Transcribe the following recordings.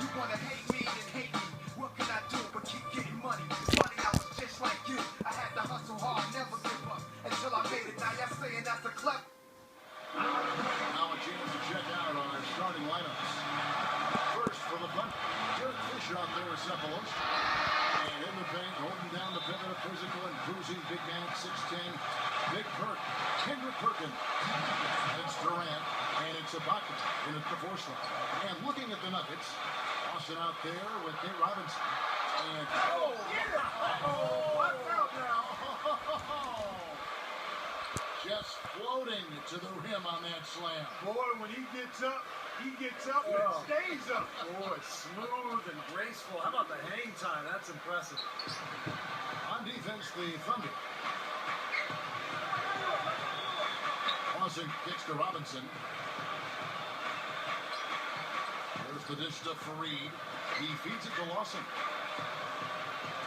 You wanna hate me, then hate me. What can I do but keep getting money? Funny, I was just like you. I had to hustle hard, never give up until I made it. Now y'all saying that's a clever. Now a chance to check out our starting lineups. First for the Thunder, Derek Fisher out there with Cephalus. And in the paint, holding down the pivot of physical and cruising big man, 6'10", Big Perk, Kendrick Perkins. It's Durant, and it's Ibaka in at the fourth slot. And looking at the Nuggets, Austin out there with Nate Robinson. And what out now? Just floating to the rim on that slam. Boy, when he gets up and stays up. Boy, smooth and graceful. How about the hang time? That's impressive. On defense, the Thunder. Lawson kicks to Robinson. There's the dish to Fareed. He feeds it to Lawson.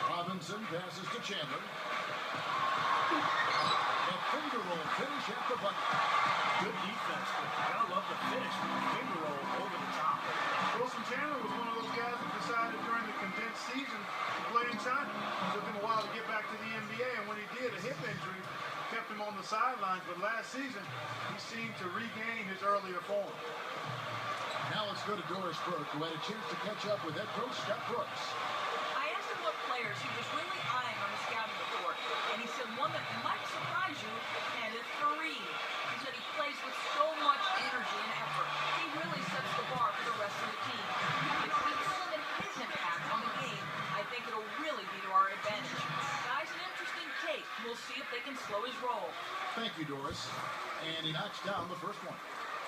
Robinson passes to Chandler. The finger roll finish at the bucket. Good defense, but you gotta love the finish with the finger roll over the top. Wilson Chandler was one of those guys that decided during the condensed season to play in China. It took him a while to get back to the NBA, and when he did, a hip injury kept him on the sidelines. But last season, he seemed to regain his earlier form. Now let's go to Doris Burke, who had a chance to catch up with head coach Scott Brooks. I asked him what players he was really eyeing on the scouting report, and he said one that might surprise you, and it's Fareed. He said he plays with so much energy and effort. He really sets the bar for the rest of the team. If we can limit his impact on the game, I think it'll really be to our advantage. Guy's an interesting take. We'll see if they can slow his roll. Thank you, Doris. And he knocks down the first one.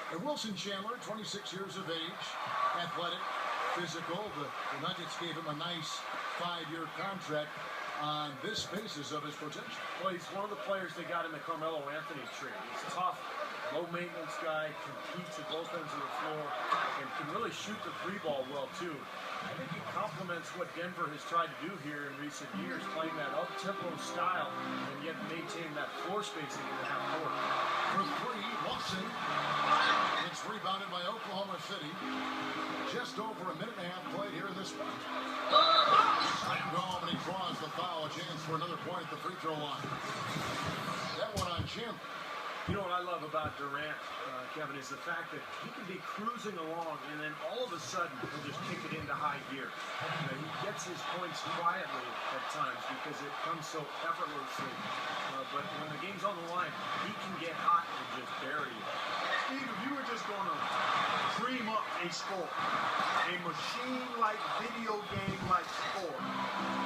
And Wilson Chandler, 26 years of age, athletic, physical. The Nuggets gave him a nice 5-year contract on this basis of his potential. Well, he's one of the players that got in the Carmelo Anthony tree. He's tough, low-maintenance guy, competes at both ends of the floor, and can really shoot the three ball well, too. I think he complements what Denver has tried to do here in recent years, playing that up-tempo style and yet maintain that floor spacing in the half court. For three, Lawson. It's rebounded by Oklahoma City. Just over a minute and a half played here in this one. Slammed home, and he draws the foul. A chance for another point at the free throw line. That one on Chandler. You know what I love about Durant, Kevin, is the fact that he can be cruising along and then all of a sudden he'll just kick it into high gear. You know, he gets his points quietly at times because it comes so effortlessly. But when the game's on the line, he can get hot and just bury you. Steve, if you were just going to dream up a score, a machine-like, video game-like score,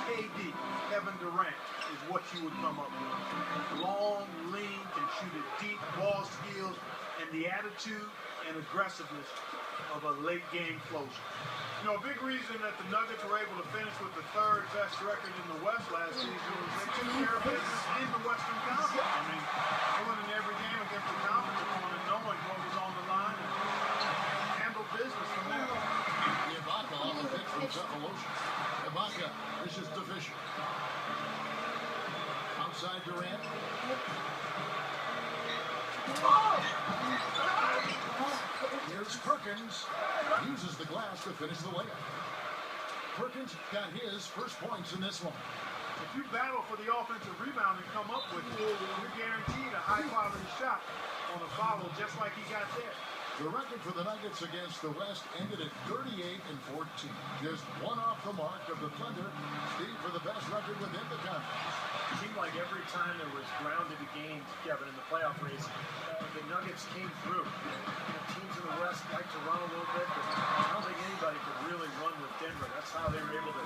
KD, Kevin Durant, is what you would come up with. Long, lean, can shoot it deep, ball skills, and the attitude and aggressiveness of a late-game closer. You know, a big reason that the Nuggets were able to finish with the third best record in the West last season was they took care of business in the Western Conference. I mean, winning every game against the conference opponent, knowing what was on the line, and handle business from there. Ibaka on the pitch from Cephalus. Ibaka, this is to Fisher. Outside Durant. Here's Perkins. Uses the glass to finish the layup. Perkins got his first points in this one. If you battle for the offensive rebound and come up with it, you're guaranteed a high-quality shot on a follow just like he got there. The record for the Nuggets against the West ended at 38-14. Just one off the mark of the Thunder. Steve, for the best record within the conference. It seemed like every time there was ground to be gained, Kevin, in the playoff race, the Nuggets came through. You know, teams in the West like to run a little bit, but I don't think anybody could really run with Denver. That's how they were able to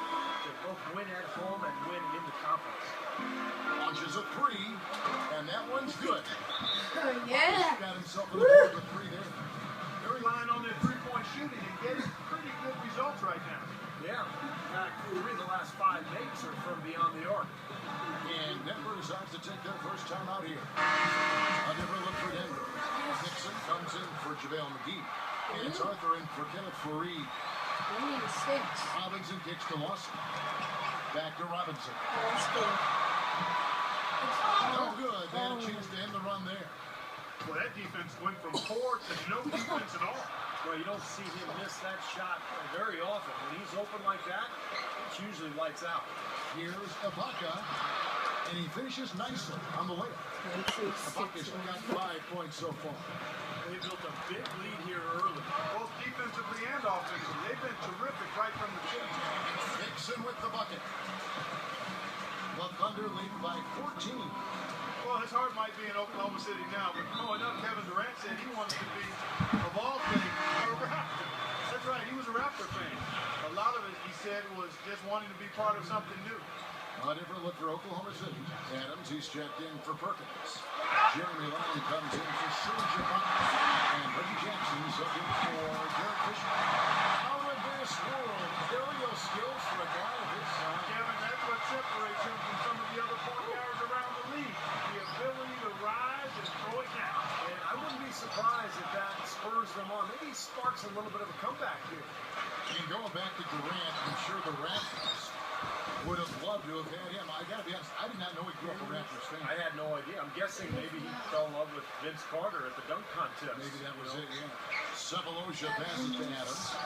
both win at home and win in the conference. Launches a three, and that one's good. Yeah. He got himself in the board with three there. They're relying on their three-point shooting and getting pretty good results right now. Yeah. In fact, 3 of the last 5 makes are from beyond the arc. And Denver decides to take their first time out here. A different look for Denver. Nixon comes in for JaVale McGee. And it's Arthur in for Kenneth Fareed. Robinson kicks to Lawson. Back to Robinson. No good. They had a chance to end the run there. Well, that defense went from poor to no defense at all. Well, you don't see him miss that shot very often. When he's open like that, it's usually lights out. Here's Ibaka, and he finishes nicely on the layup. Ibaka's got 5 points so far. They built a big lead here early. Both defensively and offensively. They've been terrific right from the beginning. Dixon with the bucket. The Thunder lead by 14. Well, his heart might be in Oklahoma City now, but growing up, Kevin Durant said he wanted to be, of all things, a Raptor. That's right, he was a Raptor fan. A lot of it, he said, was just wanting to be part of something new. A different look for Oklahoma City. Adams, he's checked in for Perkins. Jeremy Lamb comes in for Serge Ibaka. And Reggie Jackson subbed in for Derek Fisher. Out of this world, aerial skills for a guy of his size. Kevin, that's what separates him from some of the other point guards around the league. The ability to rise and throw it down. And I wouldn't be surprised if that spurs them on. Maybe sparks a little bit of a comeback here. And going back to Durant, I'm sure the Raptors would have loved to have had him. I got to be honest, I did not know he grew up a Raptors fan. I had no idea. I'm guessing maybe he fell in love with Vince Carter at the dunk contest. Maybe that was it, yeah. Sefolosha passes to Adams.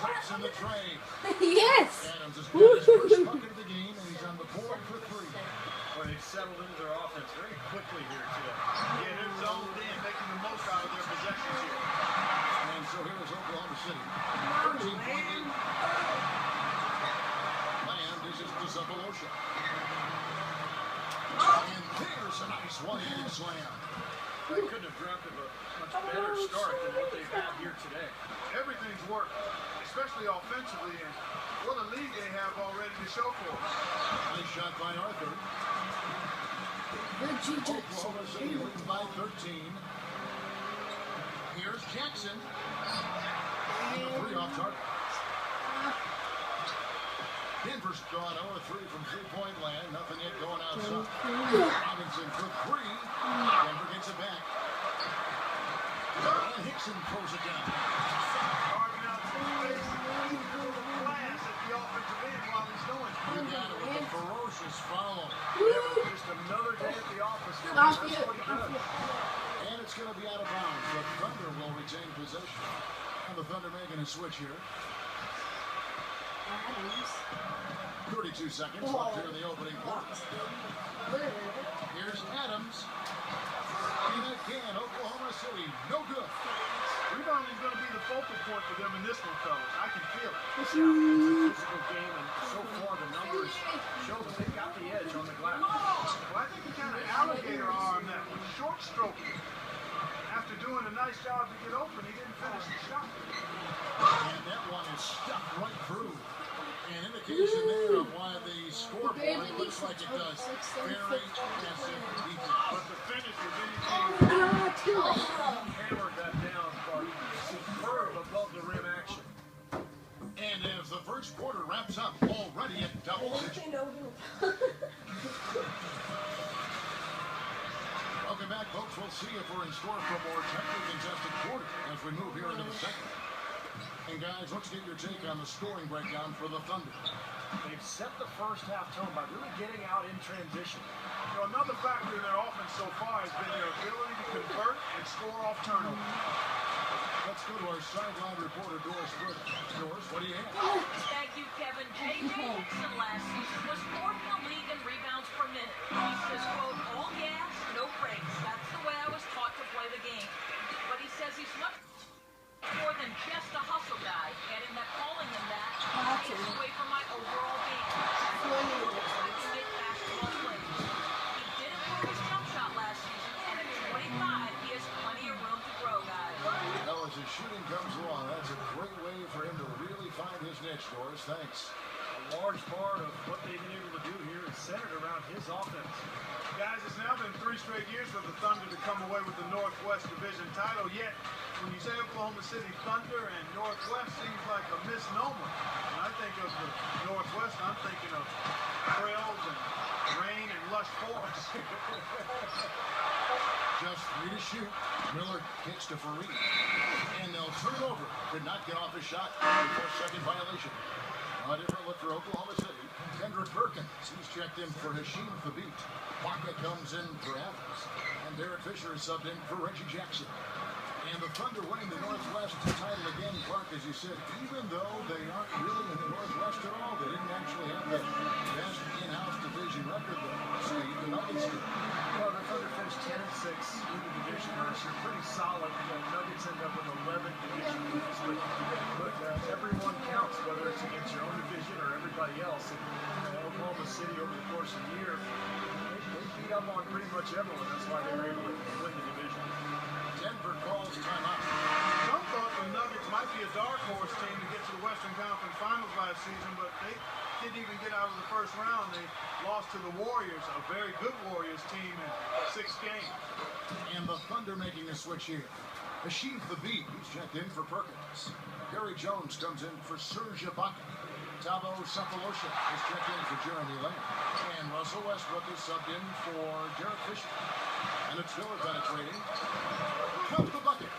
Traps in the tray. Yes. Adams has got his first bucket of the game, and he's on the board for 3. Well, they've settled into their offense very quickly here today. Yeah, they're zoned in, making the most out of their possessions here. And so here is Oklahoma City. 13-point lead. Lamb dishes to Sefolosha. And there's a nice one-handed slam. They couldn't have dreamt of a much better start than what they've had here today. Everything's worked, especially offensively, and what a lead they have already to show for us. Nice shot by Arthur. Reggie Jackson. Oklahoma City leading by 13. Here's Jackson. And the 3 off target. Denver's gone 0-3 from three-point land. Nothing yet going outside. Robinson for 3. Denver gets it back. And Hickson throws it down. Carving out some space, he's full of class at the offensive end while he's doing it. You got it with a ferocious follow. Just another day at the office. That's what he does. And it's going to be out of bounds. The Thunder will retain possession. And the Thunder making a switch here. 32 seconds left here in the opening quarter. Here's Adams. And again, Oklahoma City, no good. Rebounding is going to be the focal point for them in this one, fellas. I can feel it. It's a physical game, and so far the numbers show that they've got the edge on the glass. Well, I think he kind of alligator arm that one. Short stroking. After doing a nice job to get open, he didn't finish the shot. And that one is stuck right through. An indication there of why the scoreboard looks like it does. Very aggressive defense. But the finish was anything. Hammered that down, but superb above the rim action. And as the first quarter wraps up, already at double digits. Welcome back, folks. We'll see if we're in store for a more tightly contested quarter as we move here into the second. And guys, let's get your take on the scoring breakdown for the Thunder. They've set the first half tone by really getting out in transition. You know, another factor in their offense so far has been their ability to convert and score off turnovers. Let's go to our sideline reporter, Doris Britt. Doris, what do you have? Thank you, Kevin. J.J. Hickson last season was 4th in the league in rebounds per minute. He says, quote, all gas, no brakes. That's the way I was taught to play the game. But he says he's much more than just a hustle guy, adding that calling him that takes away from my overall game. To make basketball plays. He did improve his jump shot last season, and at 25, he has plenty of room to grow, guys. Well, as his shooting comes along, that's a great way for him to really find his niche, Doris. Thanks. A large part of what they've been able to do here is centered around his offense. Guys, it's now been 3 straight years for the Thunder to come away with the Northwest Division title, yet when you say Oklahoma City Thunder and Northwest seems like a misnomer. When I think of the Northwest, I'm thinking of trails and rain and lush forests. Just 3 to shoot. Miller kicks to Fareed. And they'll turn it over. Could not get off his shot. Before second violation. A different look for Oklahoma City. Kendrick Perkins. He's checked in for Hashim Thabit. Waka comes in for Adams. And Derek Fisher is subbed in for Reggie Jackson. And the Thunder winning the Northwest you said, even though they aren't really in the Northwest at all, they didn't actually have the best in-house division record, though. Steve, the Nuggets did. Well, the Thunder finished 10-6 in the division last year. Pretty solid. The Nuggets end up with 11 division wins, but everyone counts, whether it's against your own division or everybody else. And Oklahoma City, over the course of the year, they beat up on pretty much everyone. That's why they were able to win the division. Denver calls timeout. Some thought the Nuggets might be a dark horse team to get to the Western Conference Finals last season, but they didn't even get out of the first round. They lost to the Warriors, a very good Warriors team in 6 games. And the Thunder making a switch here. Asheem Thabit, he's checked in for Perkins. Gary Jones comes in for Serge Ibaka. Thabo Sefolosha is checked in for Jeremy Lamb. And Russell Westbrook is subbed in for Derek Fisher. And it's Miller penetrating. Count the bucket.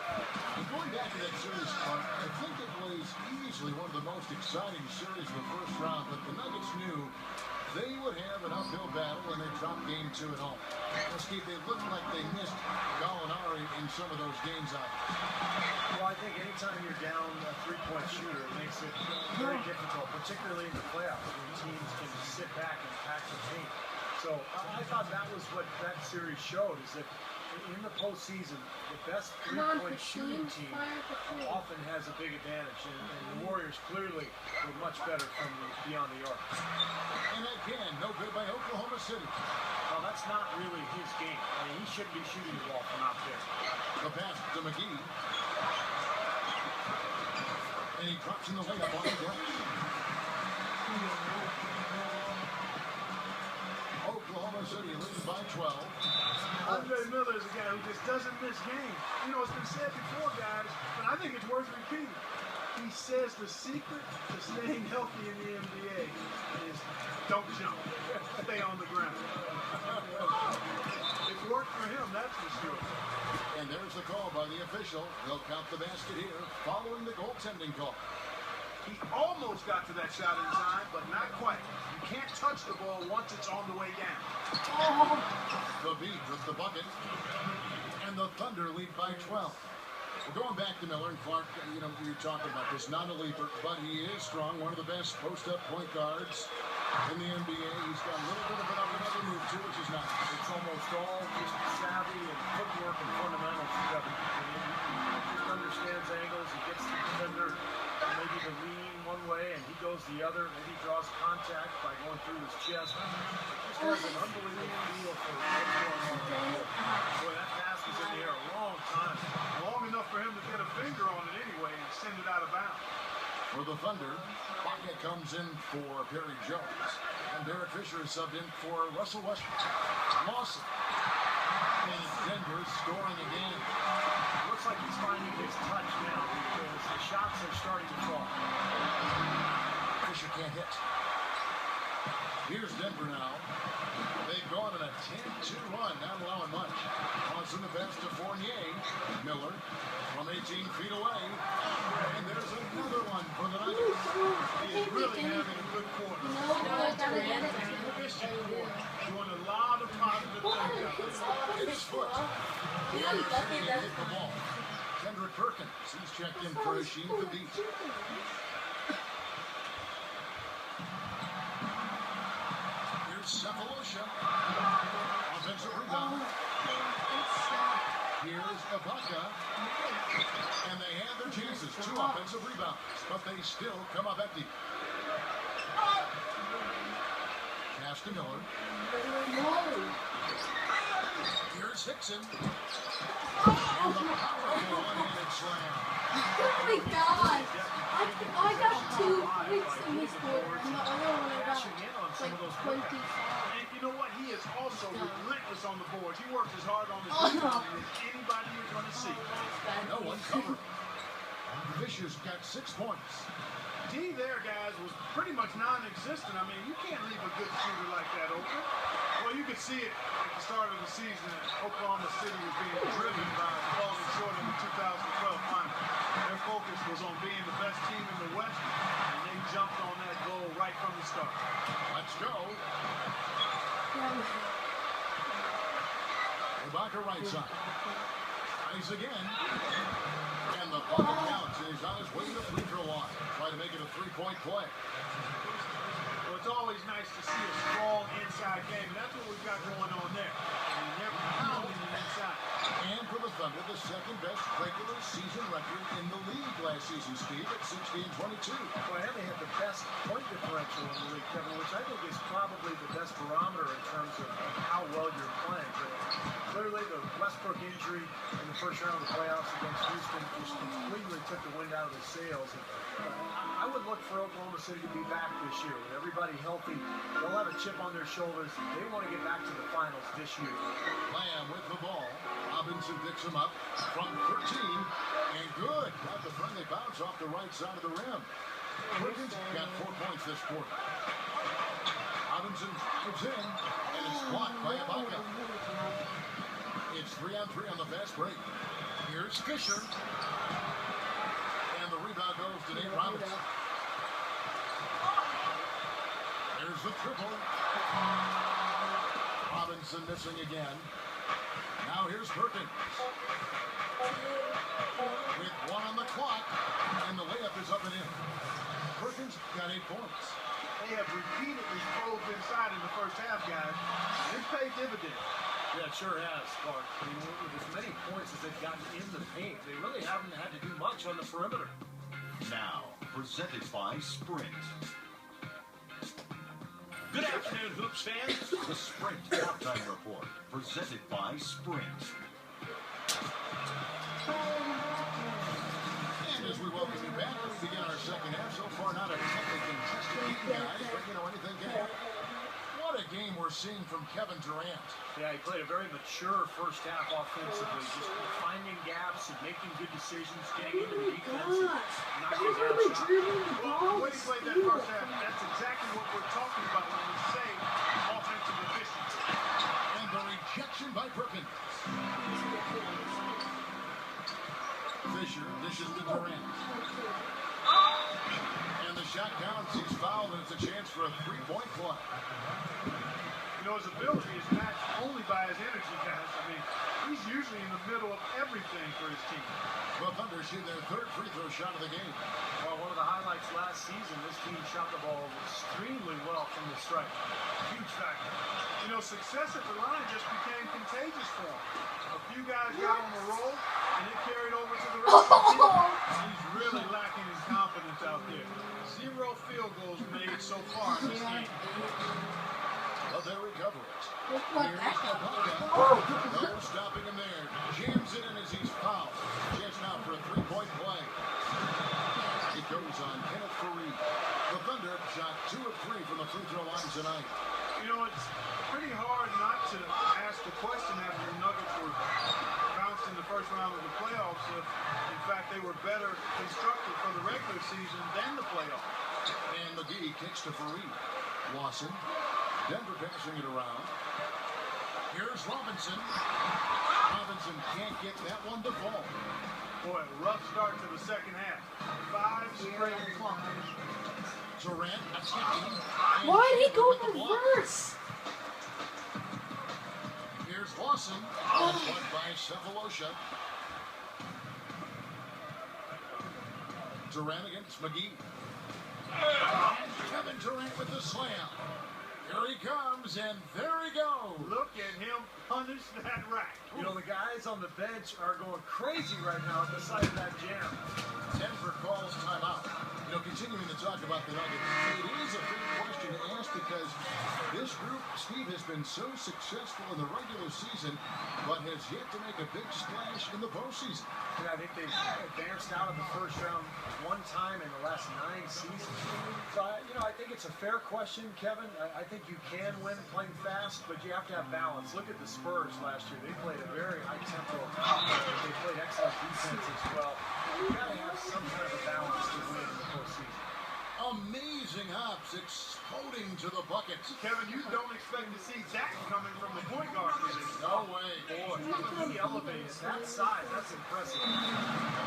And going back to that series, Clark, I think it was easily one of the most exciting series of the first round, but the Nuggets knew they would have an uphill battle when they dropped game 2 at home. Well, Steve, they looked like they missed Gallinari in some of those games out there. Well, I think anytime you're down a three-point shooter, it makes it very difficult, particularly in the playoffs when teams can sit back and pack the paint. So I thought that was what that series showed, is that in the postseason, the best three-point shooting team often has a big advantage, and the Warriors clearly were much better from beyond the arc. And again, no good by Oklahoma City. Well, that's not really his game. I mean, he shouldn't be shooting the ball from out there. The pass to McGee. And he drops in the layup on the deck. Oklahoma City leading by 12. Andre Miller is a guy who just doesn't miss games. You know, it's been said before, guys, but I think it's worth repeating. He says the secret to staying healthy in the NBA is don't jump. Stay on the ground. It's worked for him, that's for sure. And there's the call by the official. They'll count the basket here following the goaltending call. He almost got to that shot in time, but not quite. You can't touch the ball once it's on the way down. The beat with the bucket. And the Thunder lead by 12. We're going back to Miller and Clark. You know, you're talking about this, not a leaper, but he is strong. One of the best post-up point guards in the NBA. He's got a little bit of another move, too, which is nice. It's almost all just savvy and footwork and fundamentals. He just understands angles. He gets the defender maybe to lean one way and he goes the other. Maybe he draws contact by going through his chest. He just has an unbelievable feel for what's going on. Boy, that pass was in the air a long time. Long enough for him to get a finger on it anyway and send it out of bounds. For the Thunder, Baca comes in for Perry Jones. And Derek Fisher is subbed in for Russell Westbrook. Lawson. And Denver scoring again. Looks like he's finding his touch now because the shots are starting to fall. Fisher can't hit. Here's Denver now. They've gone on a 10-2 run, not allowing much. Tossing the pass to Fournier. Miller from 18 feet away. And there's another one for the Nuggets. He is really having a good quarter. Doing a lot of positive things. His foot. The other side hit the ball. Kendrick Perkins, he's checked in for Asheem Thabit. Here's Sefolosha. Offensive rebound. Here's Ibaka. And they have their chances. 2 offensive rebounds. But they still come up empty. Pass to Miller. Here's Hickson. And the powerful one-handed slam. Oh my god! I got 2 hits in this quarter, and the other one I got like 25. And you know what? He is also relentless on the boards. He works as hard on his rebound as anybody you're going to see. No one covered. Fisher's got 6 points. D there, guys, was pretty much non-existent. I mean, you can't leave a good shooter like that open. Well, you could see it at the start of the season that Oklahoma City was being driven by falling short in the 2012 finals. Their focus was on being the best team in the West, and they jumped on that goal right from the start. Let's go. Ibaka right side. Eyes again. And the bucket counts. He's on his way to the free throw line. three-point play. Well, it's always nice to see a strong inside game, and that's what we've got going on there. And they're pounding it inside. And for the Thunder, the second best regular season record in the league last season, Steve, at 60-22. Well, and they had the best point differential in the league, Kevin, which I think is probably the best barometer in terms of how well you're playing. But clearly, the Westbrook injury in the first round of the playoffs against Houston just completely took the wind out of the sails. I would look for Oklahoma City to be back this year. With everybody healthy, they'll have a chip on their shoulders. They want to get back to the finals this year. Lamb with the ball. Robinson picks him up from 13. And good. Got the friendly bounce off the right side of the rim. Perkins got 4 points this quarter. Robinson moves in and is blocked by Ibaka. It's 3-on-3 on the fast break. Here's Fisher. And the rebound goes to Nate Robinson. There's the triple. Robinson missing again. Now here's Perkins. With 1 on the clock, and the layup is up and in. Perkins got 8 points. They have repeatedly probed inside in the first half, guys. It's paid dividends. Yeah, it sure has, Clark. I mean, with as many points as they've gotten in the paint, they really haven't had to do much on the perimeter. Now, presented by Sprint. Good afternoon, Hoops fans. The Sprint Halftime Report, presented by Sprint. And as we welcome you back, we begin our second half. So far, not a technically contested game, guys, but you know, anything can happen. What a game we're seeing from Kevin Durant. Yeah, he played a very mature first half offensively, just finding gaps and making good decisions, getting into the defense, and knocking down shots. Well, the way he played that first half, that's exactly what we're talking about when we say offensive efficiency. And the rejection by Perkins. Fisher dishes to Durant. And the shot counts. He's fouled, and it's a chance for a three-point play. You know, his ability is matched only by his energy, guys. I mean, he's usually in the middle of everything for his team. The Thunder shoot their third free throw shot of the game. Well, one of the highlights last season, this team shot the ball extremely well from the stripe. Huge factor. You know, success at the line just became contagious for him. A few guys got on the roll, and it carried over to the rest of the team. He's really lacking his confidence out there. 0 field goals made so far in this game. But they recover it. Here's Ibaka. No stopping him there. Jams it in as he's fouled. Just now for a three-point play. It goes on Kenneth Fareed. The Thunder shot 2 of 3 from the free throw line tonight. You know, it's pretty hard not to ask the question after the Nuggets were bounced in the first round of the playoffs if, in fact, they were better constructed for the regular season than the playoffs. And McGee kicks to Fareed. Lawson. Denver passing it around. Here's Robinson. Robinson can't get that one to fall. Boy, a rough start to the second half. 5 straight clunkers. Durant attacking. Why did he go reverse? Here's Lawson. Blocked by Cephalosha. Durant against McGee. And Kevin Durant with the slam. Here he comes, and there he goes. Look at him punish that rack. You know, the guys on the bench are going crazy right now at the sight of that jam. Denver calls timeout. You know, continuing to talk about the Nuggets, it is a big question to ask because this group, Steve, has been so successful in the regular season, but has yet to make a big splash in the postseason. Yeah, I think they've advanced out of the first round one time in the last 9 seasons. So, you know, I think it's a fair question, Kevin. I think you can win playing fast, but you have to have balance. Look at the Spurs last year. They played a very high tempo. They played excellent defense as well. You've got to have some kind of a balance to win in the postseason. Amazing hops exploding to the buckets. Kevin, you don't expect to see that coming from the point guard position. No way. Boy, he elevates that size. That's impressive.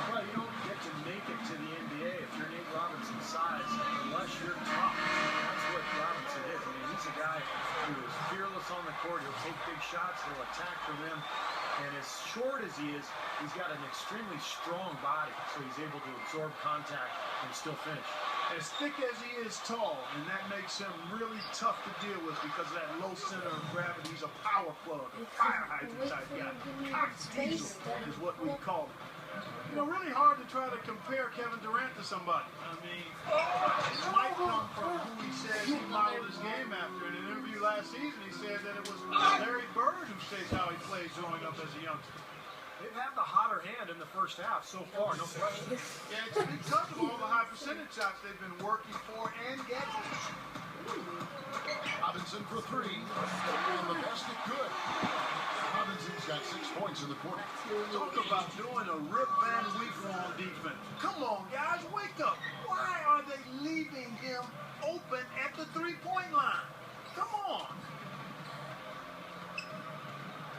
Well, you don't get to make it to the NBA if you're Nate Robinson's size unless you're tough. That's what Robinson is. I mean, he's a guy who is fearless on the court. He'll take big shots. He'll attack for them. And as short as he is, he's got an extremely strong body, so he's able to absorb contact and still finish. As thick as he is tall, and that makes him really tough to deal with because of that low center of gravity. He's a power plug, a fire hydrant type guy. Hot diesel is what we call it. You know, really hard to try to compare Kevin Durant to somebody. I mean, it might come from who he says he modeled his game after. In an interview last season, he said that it was Larry Bird who states how he plays growing up as a youngster. They've had the hotter hand in the first half so far, no question. Yeah, it's because of all the high percentage shots they've been working for and getting. Robinson for three. And the basket good. Robinson's got 6 points in the quarter. Talk about doing a Rip Van Winkle on defense. Come on, guys, wake up. Why are they leaving him open at the three-point line? Come on.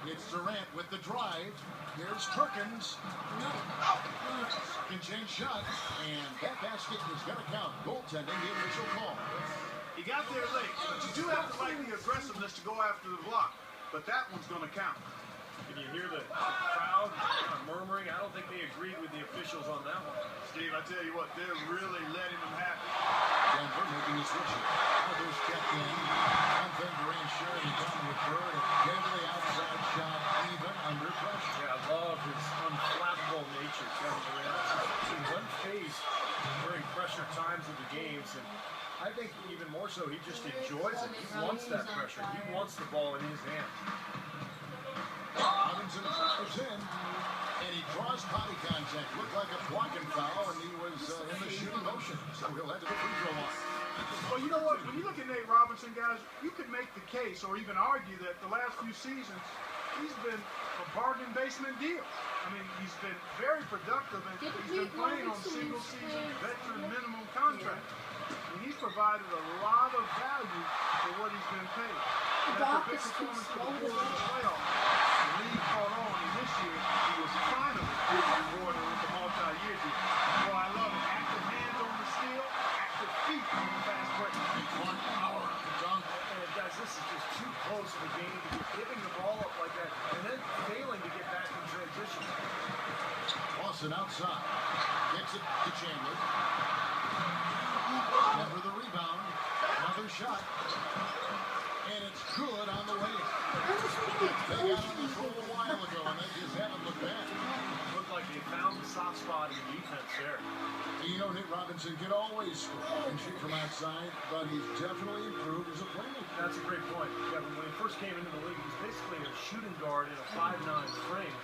It's Durant with the drive. Here's Perkins. Second change shot. And that basket is going to count. Goaltending, the official call. He got there late, but you do have to like the aggressiveness to go after the block. But that one's going to count. Can you hear the crowd murmuring? I don't think they agreed with the officials on that one. Steve, I tell you what, they're really letting them have it. Denver making a switch. Others checked in. One thing Durant sharing the gun with Bird. A deadly outside shot, even under pressure. Yeah, I love his unflappable nature, Kevin Durant. He's unfazed during pressure times of the games, and I think even more so, he just enjoys it. He wants that pressure. He wants the ball in his hands. Robinson fires in, and he draws body contact. Looked like a blocking foul, and he was in the shooting motion, so he'll head to the free throw line. Well, you know what? When you look at Nate Robinson, guys, you could make the case or even argue that the last few seasons, he's been a bargain basement deal. I mean, he's been very productive, and he's been playing on single-season veteran minimum contract. And he's provided a lot of value for what he's been paid. That's a big performance for the Bulls in the playoffs. The league caught on, and this year he was finally rewarded with the multi-year deal. Well, I love it. Active hands on the steal, active feet on the fast break. One power up the dunk. And guys, this is just too close of a game to be giving the ball up like that and then failing to get back in transition. Lawson outside. Gets it to Chandler. Never the rebound. Another shot. And it's good on the way. They got on the roll a while ago, and they just haven't looked back. Looked like they found the soft spot in defense there. You know, Nate Robinson can always score and shoot from outside, but he's definitely improved as a playmaker. That's a great point, Kevin. When he first came into the league, he was basically a shooting guard in a 5'9" frame.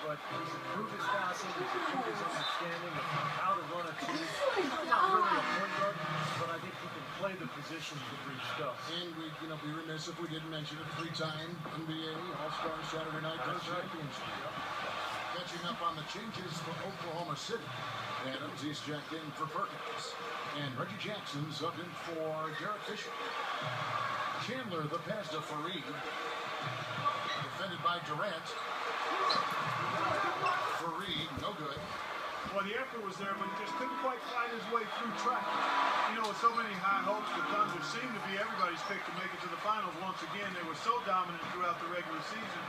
But he's improved his passing, he's improved his understanding of how to run a team. He's not really a point guard, but I think he can play the positions that Reach does. And we'd be remiss if we didn't mention it. 3-time NBA All-Star Saturday Night Championship. Catching up on the changes for Oklahoma City. Adams, he's checked in for Perkins. And Reggie Jackson's up in for Derek Fisher. Chandler, the pass to Fareed. Defended by Durant. Fareed, no good. Well, the effort was there, but he just couldn't quite find his way through track. You know, with so many high hopes, the Thunder seemed to be everybody's pick to make it to the finals once again. They were so dominant throughout the regular season.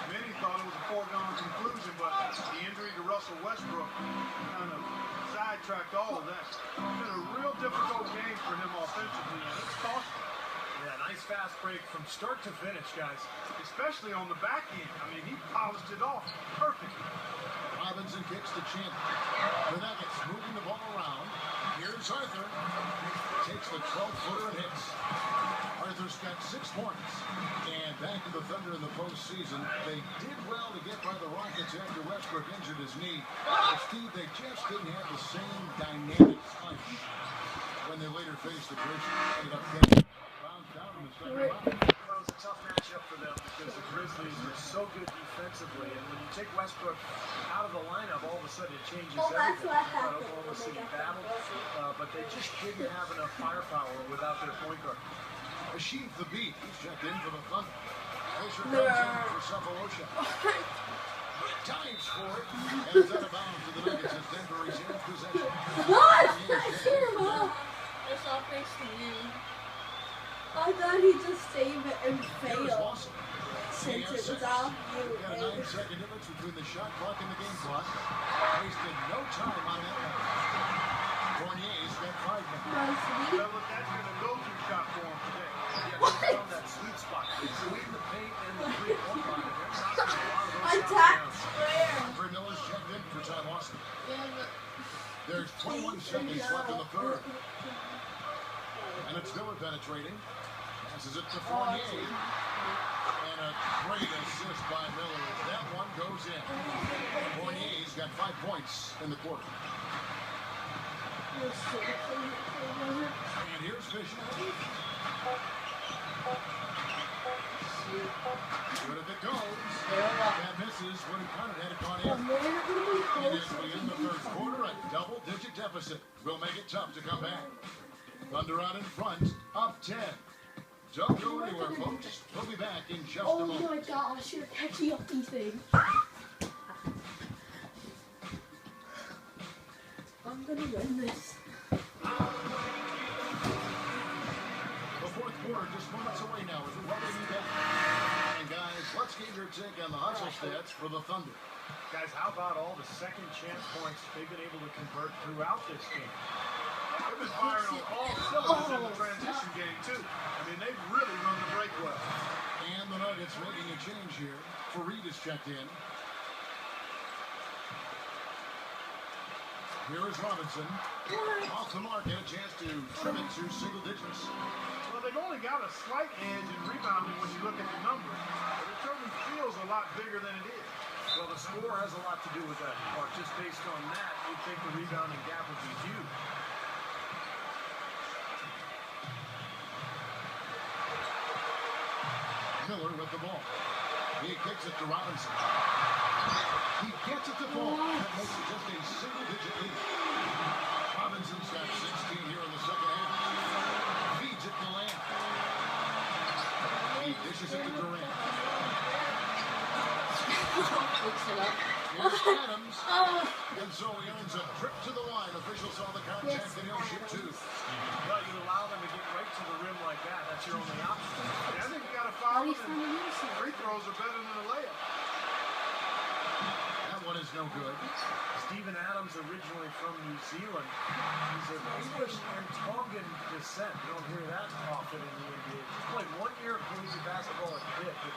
Many thought it was a foregone conclusion, but the injury to Russell Westbrook kind of sidetracked all of that. It's been a real difficult game for him offensively, and it's costly. Yeah, nice fast break from start to finish, guys. Especially on the back end. I mean, he polished it off perfectly. Robinson kicks to Chandler. The Nuggets moving the ball around. Here's Arthur. Takes the 12-footer and hits. Arthur's got 6 points. And back to the Thunder in the postseason. They did well to get by the Rockets after Westbrook injured his knee. But Steve, they just didn't have the same dynamic punch when they later faced the Grizzlies. Ended up getting bounced down in the second round. Well, it was a tough matchup for them because the Grizzlies are so good defensively, and when you take Westbrook out of the lineup, all of a sudden it changes everything. Oklahoma City battled, but they just didn't have enough firepower without their point guard. Ashif the Beat, he's checked in for the Thunder. Fisher comes in for Cephalosha. Dives for it, and it's out of bounds to the Nuggets as Denver is in possession. What? It's all thanks to you. I thought he just saved it and Here's failed. Lawson. since it was all you. Got a 9-second difference between the shot clock and the game clock. Wasted no time on that one. Fournier's got 5 minutes. Fellas, that's been a go-to shot for him today. Yeah, they found that sweet spot between the paint and the three-point line. And they're knocking a lot of those I shots tapped down. square. Humphrey Miller's checked in for Ty Lawson. There's 21 seconds left in the third. And it's Miller penetrating. Passes it to Fournier. And a great assist by Miller. That one goes in. Fournier's got 5 points in the quarter. And here's Fisher. Good if it goes. That misses when it counted had it gone in. And as we end the third quarter, a double-digit deficit will make it tough to come back. Thunder out in front, up 10. Don't go anywhere, folks. We'll be back in just a Oh moment. my gosh, you're catching up these things. I'm gonna win this. The fourth quarter just moments away now as we're welcoming you back. And guys, let's get your take on the hustle stats for the Thunder. Guys, how about all the second chance points they've been able to convert throughout this game? They've been firing on all cylinders in the transition game, too. I mean, they've really run the break well. And the Nuggets making a change here. Fareed is checked in. Here is Robinson. Off the mark and a chance to trim it to single digits. Well, they've only got a slight edge in rebounding when you look at the numbers, but it certainly feels a lot bigger than it is. Well, the score has a lot to do with that part. Just based on that, you'd think the rebounding gap would be huge. Miller with the ball. He kicks it to Robinson. He gets it to fall. That makes it just a single-digit lead. Robinson's got 16 here in the second half. Feeds it to Lamb. He dishes it to Durant. Here's Adams. And so he earns a trip to the line. Officials saw the contact and he'll shoot 2. Well, you allow them to get right to the rim like that. That's your only option. Yeah, I think you got to foul them. Free throws are better than a layup. That one is no good. Steven Adams, originally from New Zealand. He's of English and Tongan descent. You don't hear that often in the NBA. He played 1 year of collegiate basketball at Pitt, but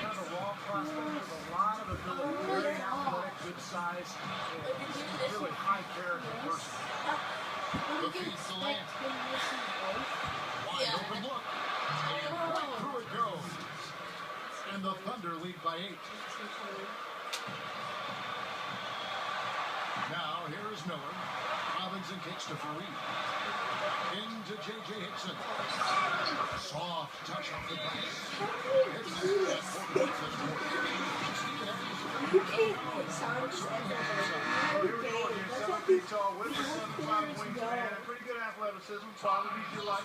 kind of a raw prospect with a lot of ability. Very athletic, good size. He's a really high character person. The feed to Lamb. Wide open look. And right through it goes. And the Thunder lead by 8. Now, here is Miller. Robinson kicks to Fareed. Into J.J. Hickson. Soft touch off the glass. Hickson at 4 points this quarter. You can't sound Oh, here we go again. 7 feet tall with the 7'5" wingspan and pretty good athleticism. Qualities you like.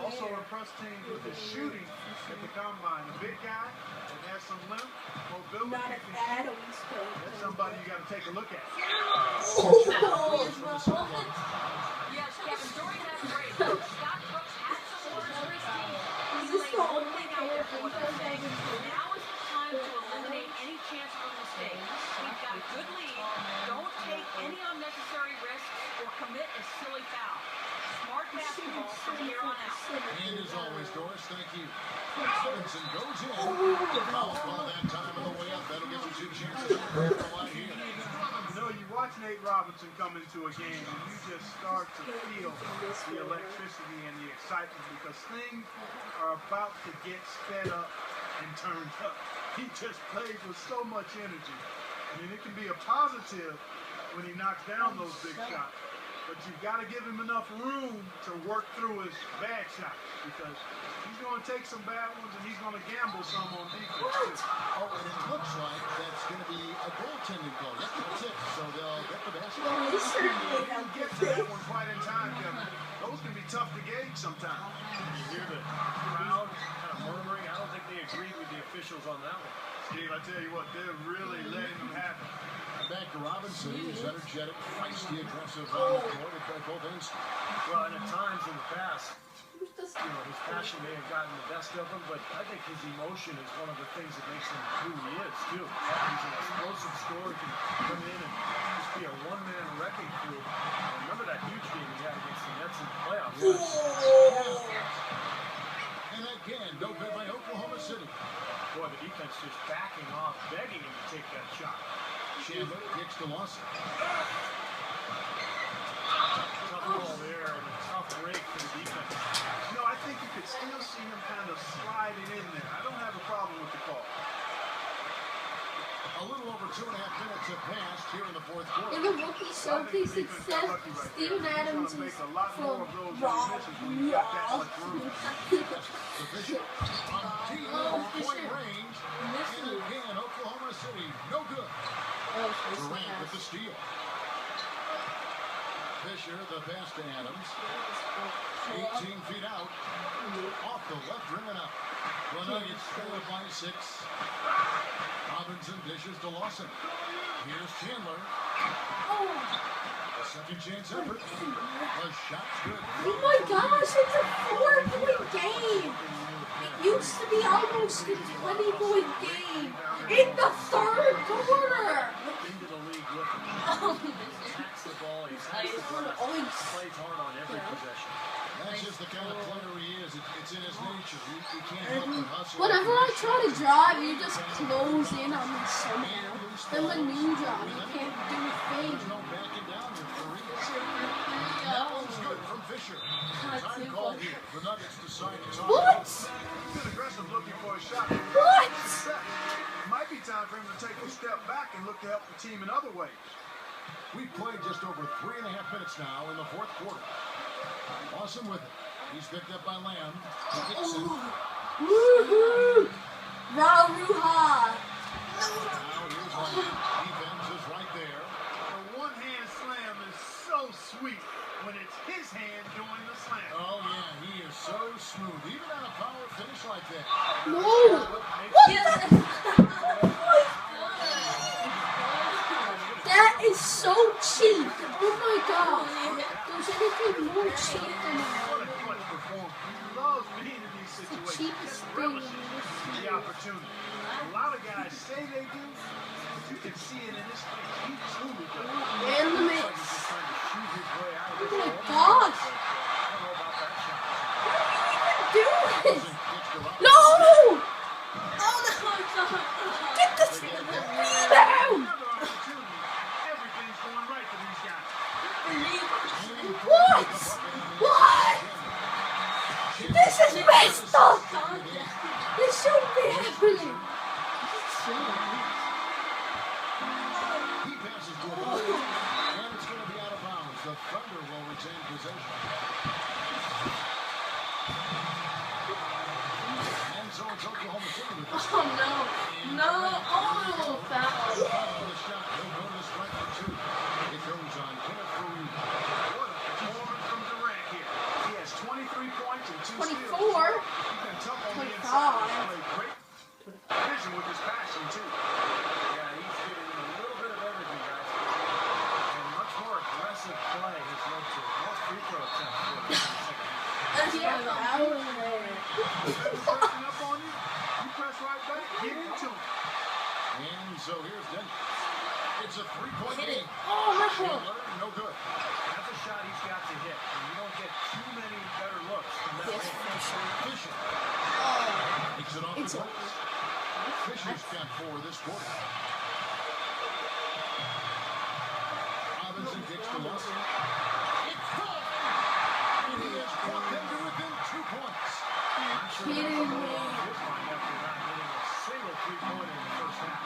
Also impressed teams with his shooting at the combine. A big guy that has some length, mobility. not an Adams That's somebody you got to take a look at. Yes, Kevin, during that break, Scott Brooks had some words for his team. He Is this laid the one only thing out there for them, player saying, that now is the time to eliminate any chance for a mistake. We've got a good lead. Don't take any unnecessary risks or commit a silly foul. Smart basketball from here on out. And as always, Doris, thank you. Robinson goes in. The foul call that time on the way up. That'll give you 2 chances to break the line here. You know, you watch Nate Robinson come into a game and you just start to feel the electricity and the excitement because things are about to get sped up and turned up. He just plays with so much energy. I mean, it can be a positive when he knocks down those big shots, but you've got to give him enough room to work through his bad shots because he's going to take some bad ones and he's going to gamble some on defense too. Oh, and it looks like that's going to be a goaltending call. That's the tip, so they'll get the basketball. Well, he certainly You has get to that one quite in time, Kevin. Those can be tough to gauge sometimes. You hear the crowd kind of murmuring. I don't think they agreed with the officials on that one. Steve, I tell you what, they're really letting them happen. Back to Robinson, who's energetic, feisty, aggressive on the court at both ends. Well, and at times in the past, this. His passion may have gotten the best of him, but I think his emotion is one of the things that makes him who he is, too. He's an explosive scorer, can come in and just be a one-man wrecking crew. Remember that huge game he had against the Nets in the playoffs? And again, no good by Oklahoma City. Boy, the defense just backing off, begging him to take that shot. Chandler kicks to Lawson. Tough ball there and a tough break for the defense. I think you could still see him kind of sliding in there. I don't have a problem with the call. A little over 2.5 minutes have passed here in the fourth quarter. In the rookie showcase, it says Steven Adams is from Raw. Sufficient on point range. And again, Oklahoma City, no good. Durant with the steal. Fisher, the pass to Adams. 18 feet out. Off the left rim and out. The Nuggets scored by 6. Robinson dishes to Lawson. Here's Chandler. A second chance effort. The shot's good. Oh my gosh, it's a 4-point game. It used to be almost a 20-point game in the third quarter. Into the league looking. Attacks the ball. He plays hard on every possession. That's just the kind of player he is. It's in his nature. He can't help but hustle. Whenever I try to drive, you just close in on me somehow. Then when you drive, you can't do a thing. There's no backing down with three. That one's good from Fisher. Time call here. The Nuggets decide to talk. What? Good aggressive looking for a shot. What? It might be time for him to take a step back and look to help the team in other ways. We've played just over 3.5 minutes now in the fourth quarter. Awesome with it. He's picked up by Lamb. Dixon. Woohoo! Ra-Ruha! Now here's Lamb. Defense is right there. The one-hand slam is so sweet when it's his hand doing the slam. Oh, yeah, he is so smooth. Even on a power finish like that. No! That is so cheap! Oh my god! There's anything more cheap than that? What a clutch performance. He loves being in these situations. Cheapest and thing. relishes the opportunity. A lot of guys say they do, but you can see it in his face. He truly does. And the mix. He's just trying to shoot his way out of Oh this my hole. gosh! I don't know about that shot. What are you even doing? No! Oh, no, it's not. Get this rebound! Another opportunity. Everything's going right for these guys. What? What? This is messed up! This shouldn't be happening. He passes to a ball, and it's going to be out of bounds. The Thunder will retain possession. And so it's Oklahoma City with this. Oh, no. No. Oh, foul. The shot. He'll go to the strike for 2. It goes on Kenneth Farouk. What a performance from Durant here. He has 23 points and 2 steals. 24. He can tuck on the 25. inside and play great vision with his passing, too. Yeah, he's getting a little bit of everything, guys. And much more aggressive play has led to more free throw attempts for him in the second half. Get out of there. Pressing up on you, you press right back, get into him. And so here's Denver. It's a 3-point Hit game. it. Oh, my God. Chandler, no good. That's a shot he's got to hit. And you don't get too many better looks from that Yes, range. Fisher. Fisher takes it off It's the a- glass. Fisher's got 4 this quarter. Robinson kicks to Lawson. It's good. And he has brought them to within 2 points. Kidding me. His line after not hitting a single three-pointer in the first half.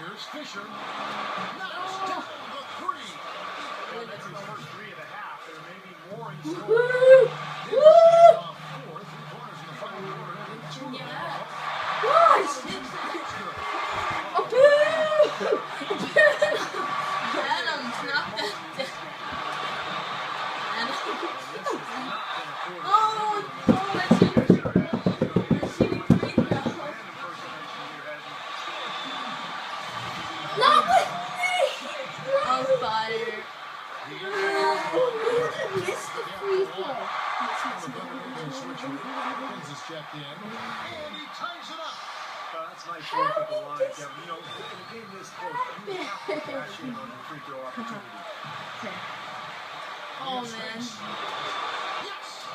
Here's Fisher. Knocks down the 3. Well, that's his first 3 of the half. There may be more in store. Woo! Denver's Woo! got 4 3-pointers in the final quarter. And 2 of them Yeah. What? It's good. A boo! Adams knocked that down. Adams. This has not been a quarter. Oh, that's shooting. That's shooting free throw. Man impersonation here, hasn't he? Not with me! On fire. Oh, we missed the free throw. The Thunder making a switch here. Evans is checked in. And he ties it up. That's nice work at the line, Kevin. You know, in a game this close, you have to cash in on your free throw opportunity. Oh, man. Yes!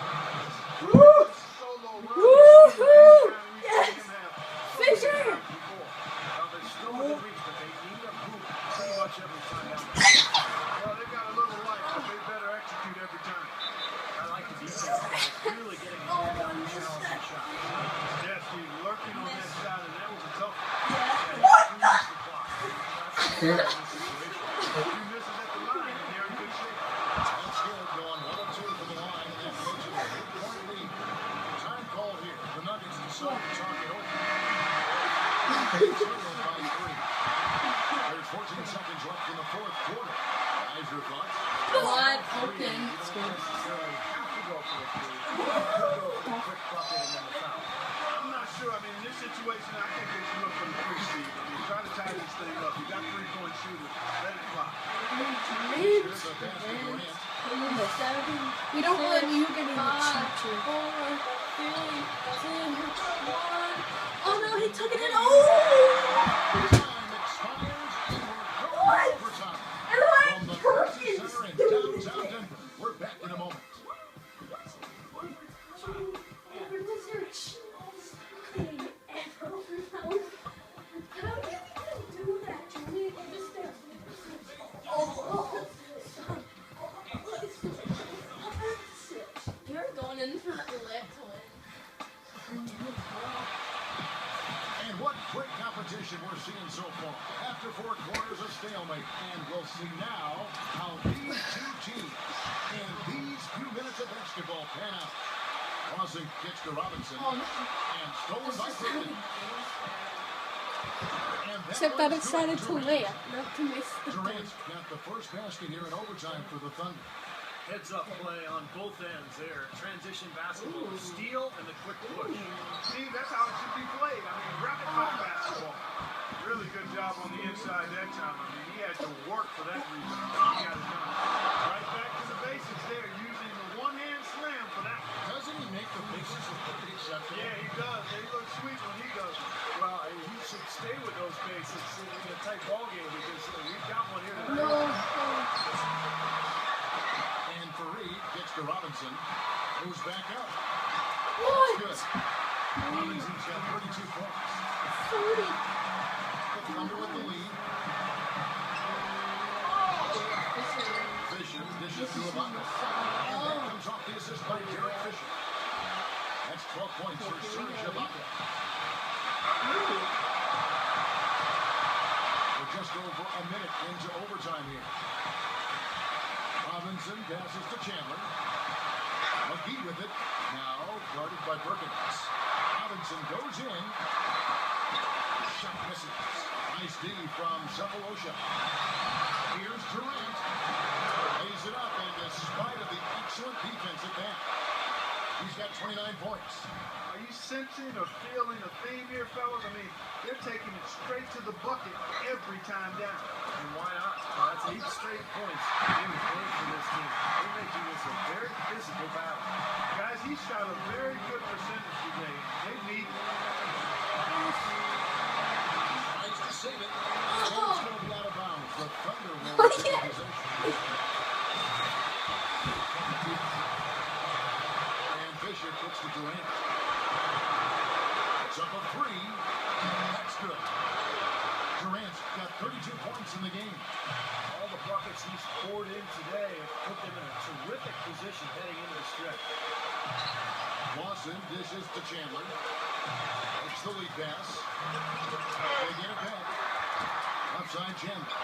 Woohoo! Yes! Fisher! Well, they're still within reach, but they need a hoop pretty much every time down the Well, they've got a little light, but they better execute every time. I like the defense, guys. Really getting a hand on the challenging shot. Yes, he's lurking on that side, and that was a tough one. What? Freeze the clock. That's the situation. If he misses at the line, then they're in good shape. That's good. Going 1-2 from the line, and that makes it a 8-point lead. Time call here. The Nuggets decide to talk it over. They trail by 3. There's 14 seconds left in the fourth quarter. Guys, your thoughts? Wide open. You don't necessarily have to go for the three. You could go for a quick bucket and then the foul. I'm not sure. I mean, in this situation, I think they should look for the free Steve. I mean, try to tie this thing up. You got 3-point shooters. Let it fly. Here's the pass to Durant. We don't want you getting the cheat. Oh no, he took it in. Oh! Time expires, and we're going What? overtime. And From the like Perkins Perkins. Center in downtown Denver. We're back in a moment. Ever does your cheapest thing ever. How can you do that to me? You're going in for that left one. And what great competition we're seeing so far. After 4 quarters, a stalemate. And we'll see now how these two teams in these few minutes of basketball pan out. Crossing kicks to Robinson. And stolen by Perkins. And Except that one's it's good. decided to lay up, not to miss the Durant's got the first basket here in overtime for the Thunder. Heads up play on both ends there. Transition basketball, the steal and the quick push. Steve, that's how it should be played. I mean, rapid fire basketball. Really good job on the inside that time. I mean, he had to work for that rebound. He got it done. Right back to the basics there, using the one-hand slam for that. Doesn't he make the basics look pretty acceptable? Yeah, he does. He looks sweet when he does it. Well, he should stay with those basics in a tight ball game because we've got one here tonight. No. And Fareed gets to Robinson. Moves back up. What? Good. Robinson's got 32 points. 30. The Thunder with the lead. Fisher dishes to Ibaka. And that comes off the assist by Derek Fisher. That's 12 points for Serge Ibaka. We're just over a minute into overtime here. Robinson passes to Chandler. McGee with it. Now guarded by Perkins. Robinson goes in. Shot misses. Nice D from Cephalosha. Here's Durant. Lays it up, and in spite of the excellent defensive back, he's got 29 points. Are you sensing or feeling a theme here, fellas? I mean, they're taking it straight to the bucket every time down. And why not? That's 8 straight points in the game for this team. They're making this a very physical battle. Guys, he shot a very good percentage today. They need it. Tries to save it. And it's going to be out of bounds. The Thunder will take possession. And Fisher puts to Durant. It's up a 3. That's good. Durant's got 32 points in the game. All the buckets he's poured in today have put them in a terrific position heading into the stretch. Lawson dishes to Chandler. It's the lead pass. They get it back. Outside Chandler.